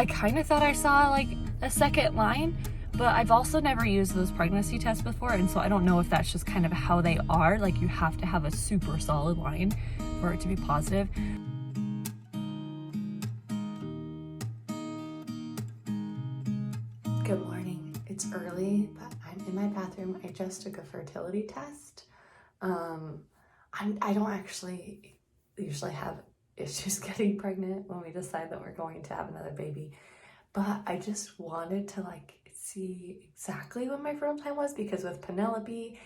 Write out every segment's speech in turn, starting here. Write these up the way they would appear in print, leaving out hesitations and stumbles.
I kind of thought I saw like a second line, but I've also never used those pregnancy tests before, and so I don't know if that's just kind of how they are. Like, you have to have a super solid line for it to be positive. Good morning. It's early, but I'm in my bathroom. I just took a fertility test. I don't actually usually have issues getting pregnant when we decide that we're going to have another baby, but I just wanted to like see exactly when my fertile time was, because with Penelope,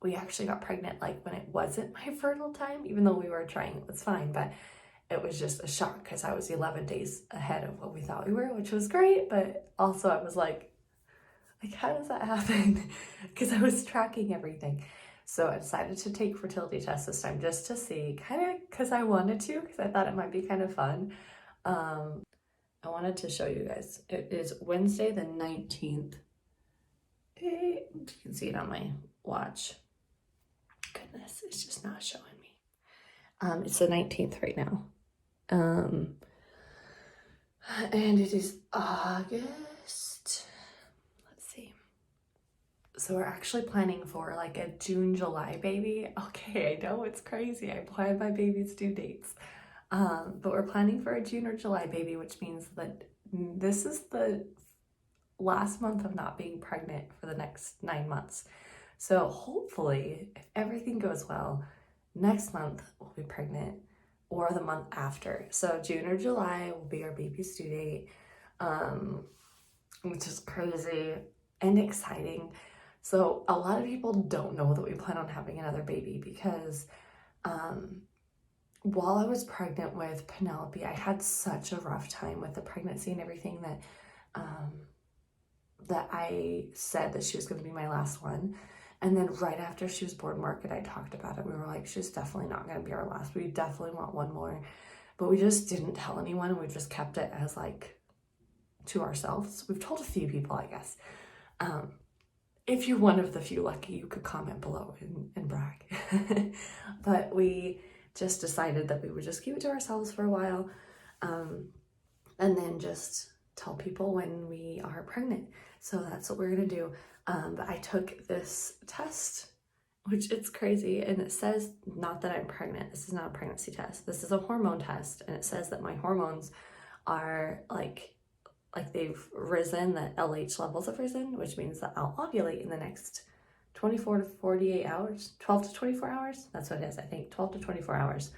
we actually got pregnant like when it wasn't my fertile time, even though we were trying, it was fine, but it was just a shock because I was 11 days ahead of what we thought we were, which was great, but also I was like, how does that happen? Because I was tracking everything. So I decided to take fertility tests this time just to see, kind of because I wanted to, because I thought it might be kind of fun. I wanted to show you guys. It is Wednesday the 19th. You can see it on my watch. Goodness, it's just not showing me. It's the 19th right now. And it is August. So we're actually planning for like a June, July baby. Okay, I know it's crazy. I planned my baby's due dates. But we're planning for a June or July baby, which means that this is the last month of not being pregnant for the next 9 months. So hopefully, if everything goes well, next month we'll be pregnant, or the month after. So June or July will be our baby's due date, which is crazy and exciting. So a lot of people don't know that we plan on having another baby because while I was pregnant with Penelope, I had such a rough time with the pregnancy and everything that that I said that she was going to be my last one. And then right after she was born, Marc and I talked about it. We were like, she's definitely not going to be our last. We definitely want one more. But we just didn't tell anyone. We just kept it as like to ourselves. We've told a few people, I guess. If you're one of the few lucky, you could comment below and brag. But we just decided that we would just keep it to ourselves for a while, and then just tell people when we are pregnant. So that's what we're gonna do. But I took this test, which it's crazy, and it says not that I'm pregnant. This is not a pregnancy test. This is a hormone test, and it says that my hormones are like they've risen, the LH levels have risen, which means that I'll ovulate in the next 24 to 48 hours, 12 to 24 hours. That's what it is, I think, 12 to 24 hours.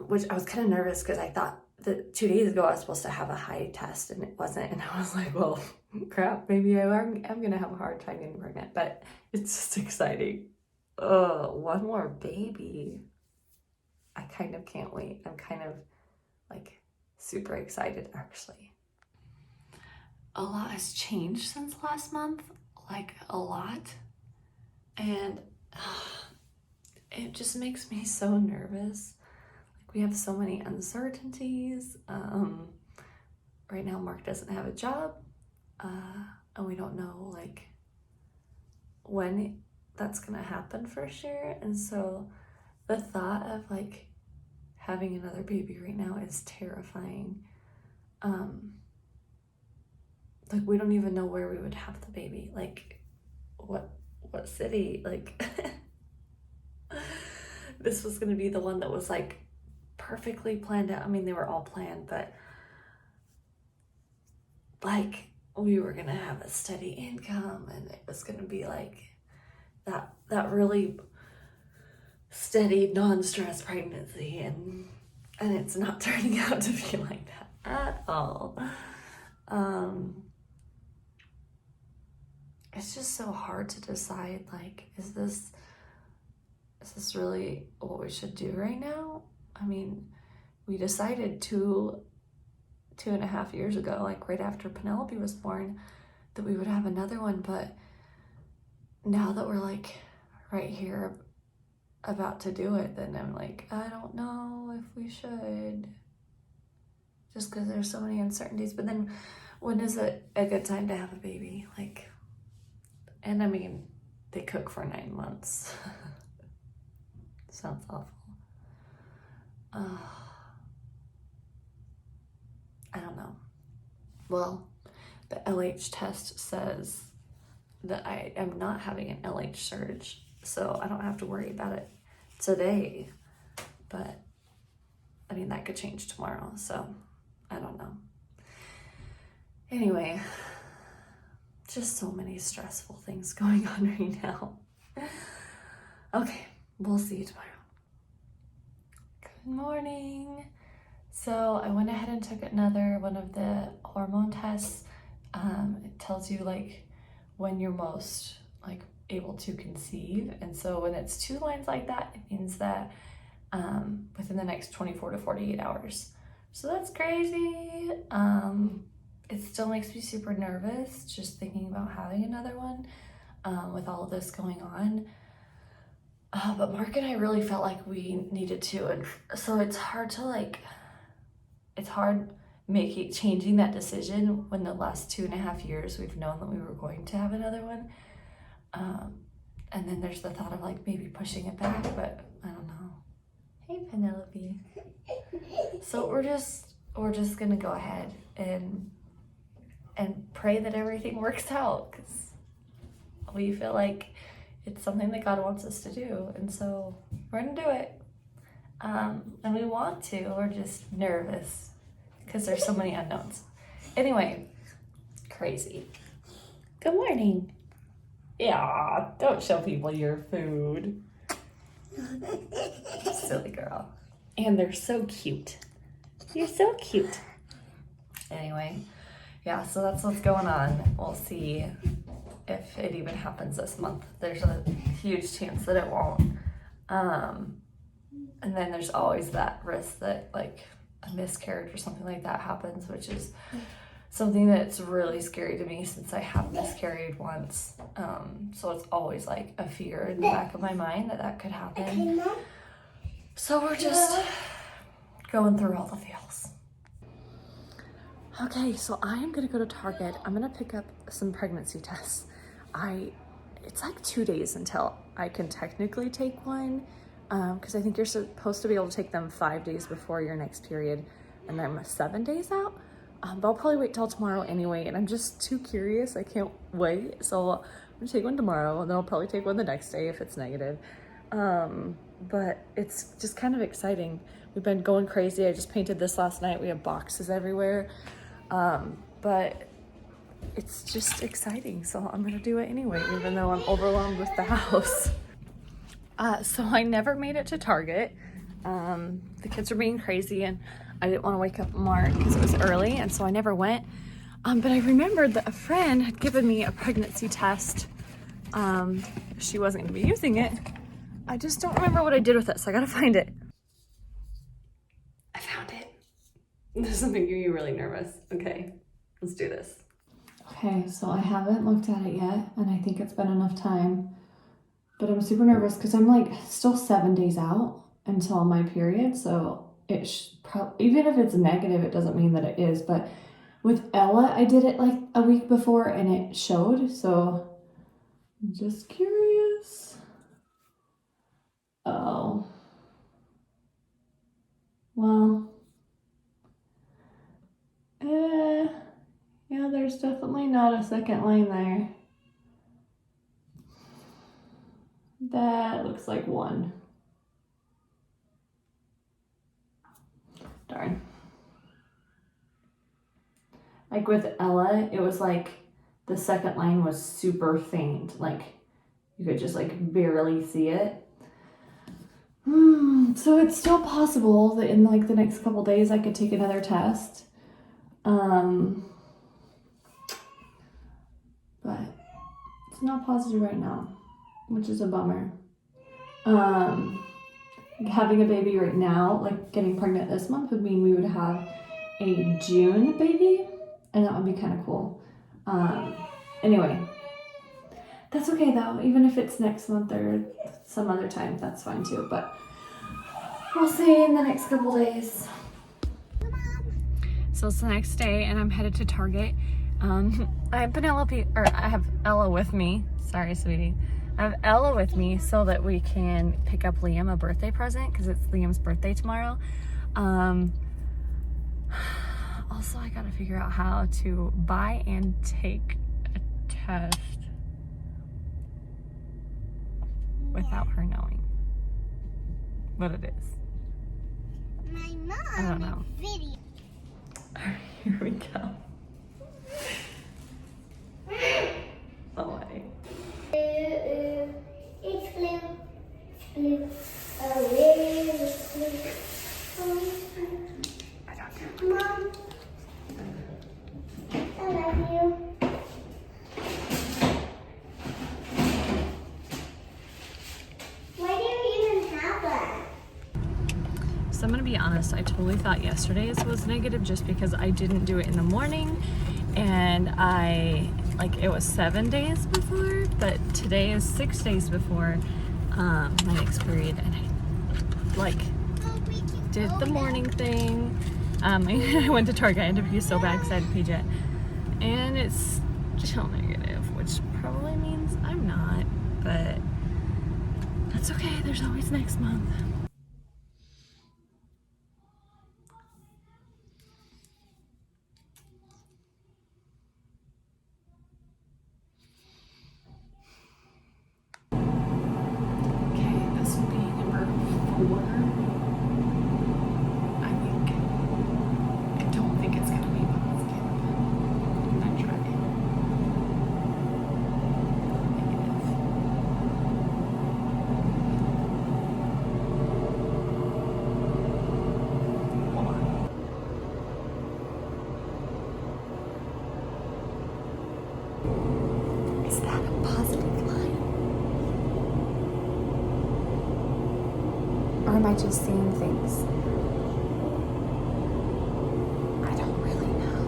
Which I was kind of nervous because I thought that 2 days ago I was supposed to have a high test and it wasn't. And I was like, well, crap, maybe I'm going to have a hard time getting pregnant, but it's just exciting. Oh, one more baby. I kind of can't wait. I'm kind of like super excited, actually. A lot has changed since last month, like a lot, and it just makes me so nervous. Like, we have so many uncertainties. Right now Marc doesn't have a job, and we don't know like when that's gonna happen for sure, and so the thought of like having another baby right now is terrifying. Like, we don't even know where we would have the baby, like what city, like this was going to be the one that was like perfectly planned out. I mean, they were all planned, but like we were going to have a steady income, and it was going to be like that really steady non-stress pregnancy, and it's not turning out to be like that at all. It's just so hard to decide, like, is this really what we should do right now? I mean, we decided 2.5 years ago, like right after Penelope was born, that we would have another one, but now that we're like right here about to do it, then I'm like, I don't know if we should, just because there's so many uncertainties. But then when is it a good time to have a baby? Like, and I mean, they cook for 9 months. Sounds awful. I don't know. Well, the LH test says that I am not having an LH surge, so I don't have to worry about it today. But I mean, that could change tomorrow, so I don't know. Anyway, just so many stressful things going on right now. Okay, we'll see you tomorrow. Good morning. So I went ahead and took another one of the hormone tests. It tells you like when you're most like able to conceive, and so when it's 2 lines like that, it means that within the next 24 to 48 hours. So that's crazy. It still makes me super nervous just thinking about having another one with all of this going on. But Mark and I really felt like we needed to, and so it's hard changing that decision when the last 2.5 years we've known that we were going to have another one. And then there's the thought of like maybe pushing it back, but I don't know. Hey, Penelope. So we're just gonna go ahead and pray that everything works out, because we feel like it's something that God wants us to do, and so we're gonna do it. And we want to, we're just nervous because there's so many unknowns. Anyway, crazy. Good morning. Yeah, don't show people your food. Silly girl. And they're so cute. You're so cute. Anyway, yeah, so that's what's going on. We'll see if it even happens this month. There's a huge chance that it won't. And then there's always that risk that like a miscarriage or something like that happens, which is something that's really scary to me since I have miscarried once. So it's always like a fear in the back of my mind that could happen. So we're just going through all the feels. Okay, so I am gonna go to Target. I'm gonna pick up some pregnancy tests. It's like 2 days until I can technically take one, because I think you're supposed to be able to take them 5 days before your next period, and I'm 7 days out. But I'll probably wait till tomorrow anyway, and I'm just too curious. I can't wait. So I'm gonna take one tomorrow, and then I'll probably take one the next day if it's negative. But it's just kind of exciting. We've been going crazy. I just painted this last night. We have boxes everywhere. But it's just exciting. So I'm gonna do it anyway, even though I'm overwhelmed with the house. So I never made it to Target. The kids were being crazy, and I didn't want to wake up Mark because it was early, and so I never went. But I remembered that a friend had given me a pregnancy test. She wasn't going to be using it. I just don't remember what I did with it, so I gotta find it. I found it. This is making me really nervous. Okay, let's do this. Okay, so I haven't looked at it yet, and I think it's been enough time. But I'm super nervous because I'm like still 7 days out until my period, so it even if it's negative, it doesn't mean that it is. But with Ella, I did it like a week before and it showed, so I'm just curious. Oh, well, yeah, there's definitely not a second line there. That looks like 1. Darn. Like with Ella, it was like the second line was super faint. Like you could just like barely see it. So it's still possible that in like the next couple days I could take another test. But it's not positive right now, which is a bummer. Having a baby right now, like getting pregnant this month, would mean we would have a June baby, and that would be kind of cool. Anyway, that's okay though. Even if it's next month or some other time, that's fine too. But we'll see in the next couple days. So it's the next day, and I'm headed to Target. I have Ella with me. Sorry, sweetie. I have Ella with me so that we can pick up Liam a birthday present because it's Liam's birthday tomorrow. Also, I gotta figure out how to buy and take a test without her knowing what it is. My mom I don't know. video. Here we go. Oh, wait. It's blue. It's blue. Oh, it's blue. Oh, it's blue. I don't know. Mom, I love you. Why do you even have that? So I'm gonna be honest, I totally thought yesterday's was negative just because I didn't do it in the morning, and it was 7 days before, but today is 6 days before my next period, and I did the morning thing. I went to Target. I had to pee so bad because I had to pee jet, and it's still negative, which probably means I'm not, but that's okay. There's always next month. This will be number 4. I don't think it's gonna be positive. I'm not trying. Negative. Hold on. Is that a positive line? Or am I just seeing things? I don't really know.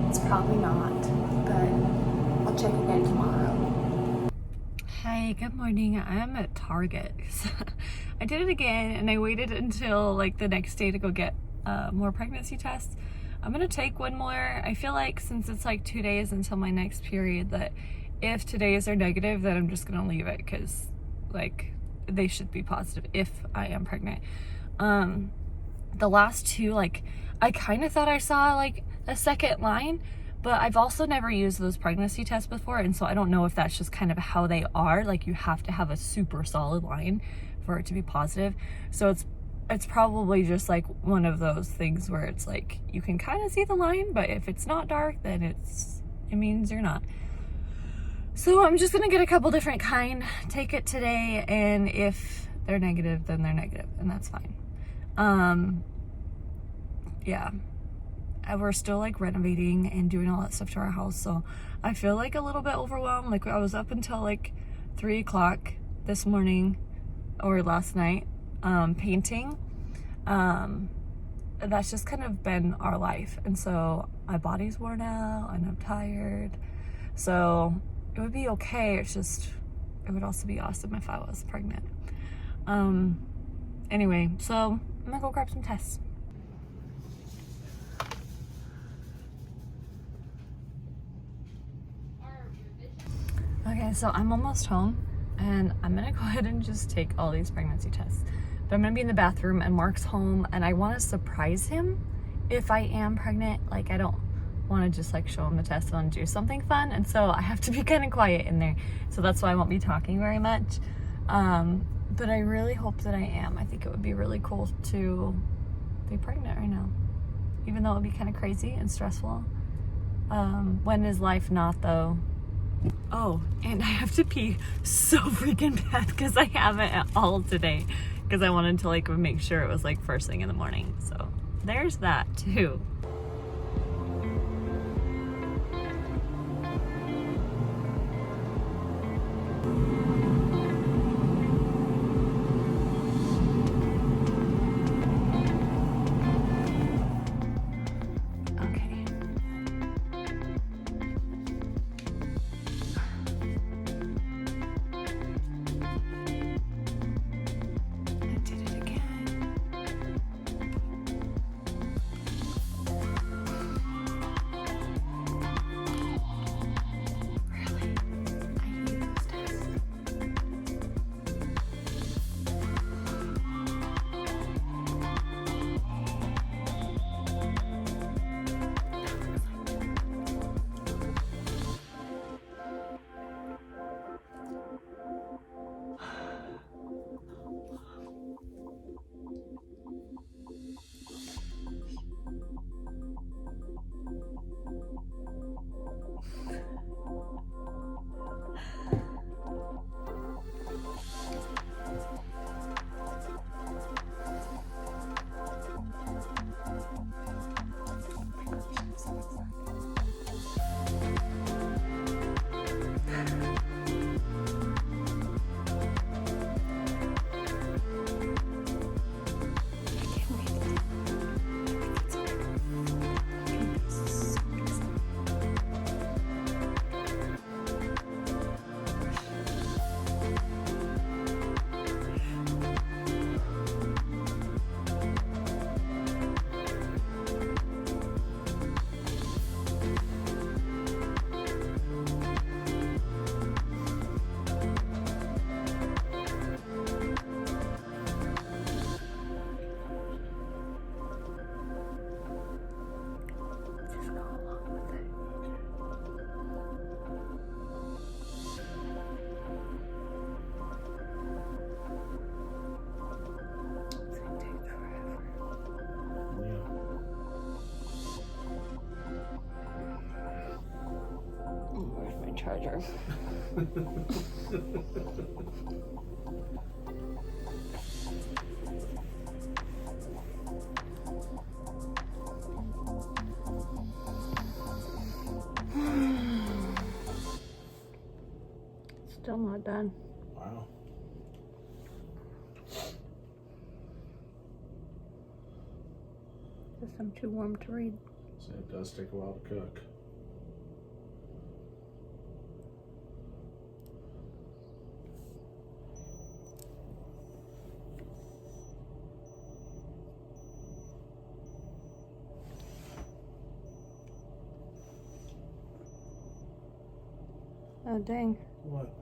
It's probably not, but I'll check again tomorrow. Hey, good morning. I'm at Target. I did it again, and I waited until like the next day to go get more pregnancy tests. I'm gonna take one more. I feel like since it's like 2 days until my next period, that if today's are negative, then I'm just gonna leave it, because like they should be positive if I am pregnant. The last 2, like I kind of thought I saw like a second line, but I've also never used those pregnancy tests before, and so I don't know if that's just kind of how they are. Like you have to have a super solid line for it to be positive. So it's probably just like one of those things where it's like you can kind of see the line, but if it's not dark, then it means you're not. So I'm just gonna get a couple different kind, take it today, and if they're negative, then they're negative, and that's fine. Yeah. We're still like renovating and doing all that stuff to our house, so I feel like a little bit overwhelmed. Like I was up until like 3 o'clock this morning or last night painting. That's just kind of been our life, and so my body's worn out and I'm tired, so it would be okay. It's just, it would also be awesome if I was pregnant. Anyway, so I'm gonna go grab some tests. Okay, so I'm almost home, and I'm gonna go ahead and just take all these pregnancy tests. But I'm gonna be in the bathroom, and Mark's home, and I wanna surprise him if I am pregnant. Like, I don't wanna just like show him the test. I wanna do something fun, and so I have to be kind of quiet in there. So that's why I won't be talking very much. But I really hope that I am. I think it would be really cool to be pregnant right now, even though it would be kind of crazy and stressful. When is life not, though? Oh, and I have to pee so freaking bad because I haven't at all today, because I wanted to like make sure it was like first thing in the morning. So there's that too. charger. Still not done. Wow. Guess I'm too warm to read. So it does take a while to cook. Oh, dang. What?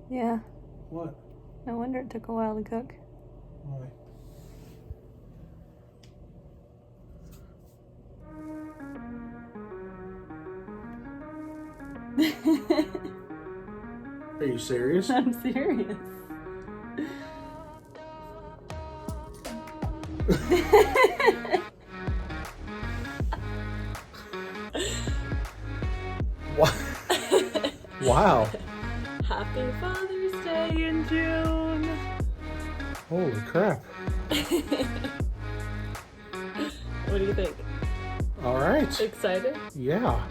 Yeah. What? No wonder it took a while to cook. Why? Are you serious? I'm serious. What? Wow. Happy Father's Day in June. Holy crap. What do you think? All right. Excited? Yeah.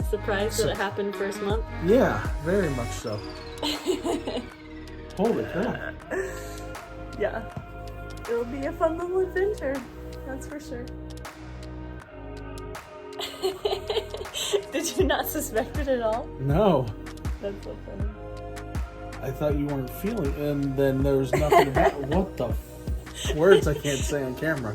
Surprised that it happened first month? Yeah, very much so. Holy crap. Yeah. It'll be a fun little adventure. That's for sure. Did you not suspect it at all? No. That's so funny. I thought you weren't feeling, and then there was nothing about what the words I can't say on camera.